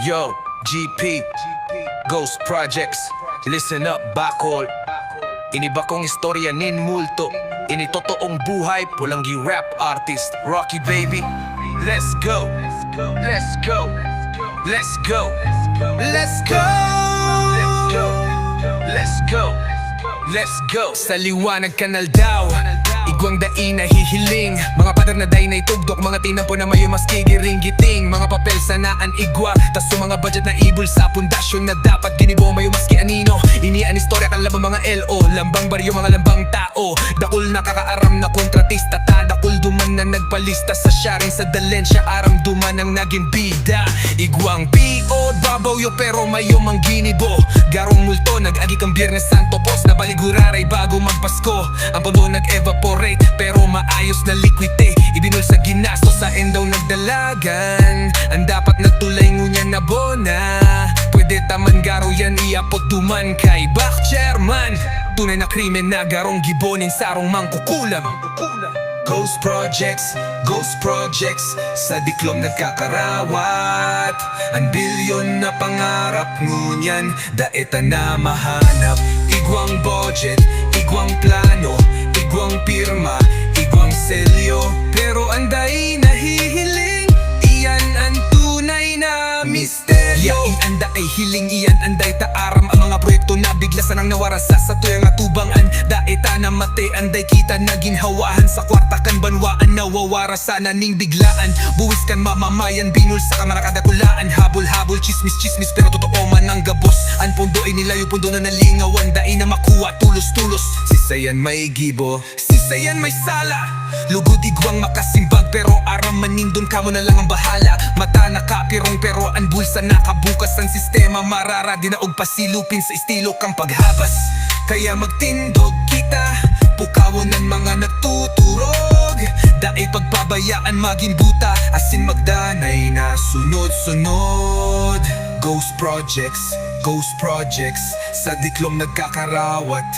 Yo, GP, Ghost Projects, listen up, Bacol. Iniba kong istorya nin multo. Ini totoong buhay, pulang rap artist, Rocky baby. Let's go, let's go, let's go, let's go, let's go, let's go, let's go. Sa liwanag kanal daw, igwang daing nahihiling. Mga pader na day na itugdok, mga tinampo na mayo mas kigiring-giting. Mga papel sanaan igwa, tas yung mga budget na ibul sa pundasyon na dapat ginibo mayo maski anino. Inian istorya kan labang mga LO, lambang baryo mga lambang tao. Dakul nakakaaram na kontratista, tadakul duman na nagpalista sa sharing sa dalensya. Aram duman ang naging bida. Igwang PO, babaw yo pero mayo mang ginibo. Garong multo, nag-agi kang Biyernes Santo, pos na baliguraray bago magpasko. Ang pondo nag-evaporate, pero maayos na liquide. Ibinul sa ginasto, sa endaw nagdalagan. Ang dapat nagtulay ngunya na bona. Pwede taman garo yan, iapot duman kay back chairman. Tunay na krimen na garong gibonin sarong mangkukulam. Ghost Projects, Ghost Projects, sa diklom nagkakarawat. Ang bilyon na pangarap ngunyan, daeta na mahanap. Igwang budget, igwang plano, igwang pirma, igwang selyo. Pero anday nahihiling, iyan ang tunay na misteryo. Iyan anda ay hiling, iyan anday taaram. Ang mga proyekto na bigla sanang nawarasa sa tuyang atubangan. Daeta na mate, anday kita naging hawahan. Sa kwarta kan banwaan, nawawara sana ning biglaan. Buwis kan mamamayan, binul sa kamara kadakulaan. Habol-habol, chismis-chismis, pero totoo man ang gabos. Ang pundo ay nilayo, pundo na nalingawan. Dai na makuha, tulos-tulos. Sisayan may gibo, sisayan may sala. Lugod igwang makasimbag, pero aram manindon ka mo na lang ang bahala. Mata nakapirong, pero ang bulsa nakabukas. Ang sistema marara, di na og pasilupin sa estilo kang paghabas. Kaya magtindog kita, pukawon ng mga nagtuturog. Dahil pagpabayaan maging buta, asin magdanay na sunod-sunod. Ghost Projects, Ghost Projects, sa diklom nagkakarawat.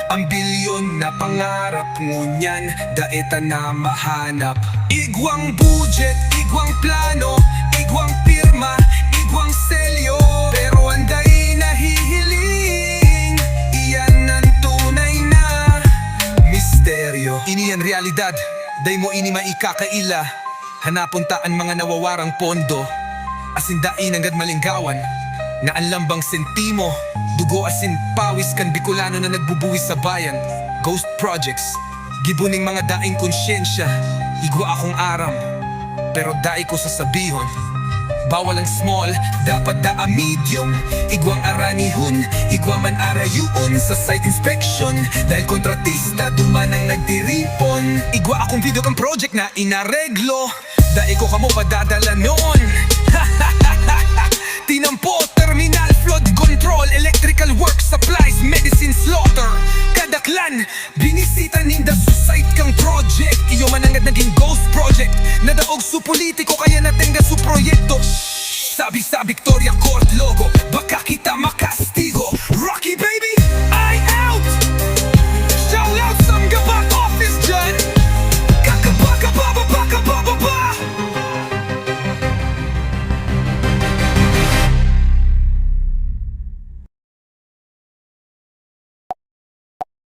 Ang bilyon na pangarap ngunyan, daeta na mahanap. Igwang budget, igwang plano, igwang pirma, igwang selyo. Pero anday nahihiling, iyan ang tunay na misteryo. Ini ang realidad, day mo ini maikakaila. Hanapon ta ang mga nawawarang pondo, asin dain agad malinggawan. Na ang lambang sentimo, dugo asin pawis kan Bicolano na nagbubuwis sa bayan. Ghost Projects, gibuning mga daing konsyensya. Igwa akong aram, pero dai ko sasabihon. Bawal ang small, dapat daa medium. Igwang aranihon, igwa man arayuon sa site inspection. Dahil kontratista, duman ang nagtiripon. Igwa akong video kang project na inareglo. Dai ko kamo padadala noon. Tinampo, terminal, flood control, electrical work, supplies, medicine, slaughter. Kadaklan, binisita ninda sa site kang project. Iyo man ang naging Ghost Project. Nadaog su politiko kaya natenga su proyekto. Sabi sa Victoria Court logo, baka kita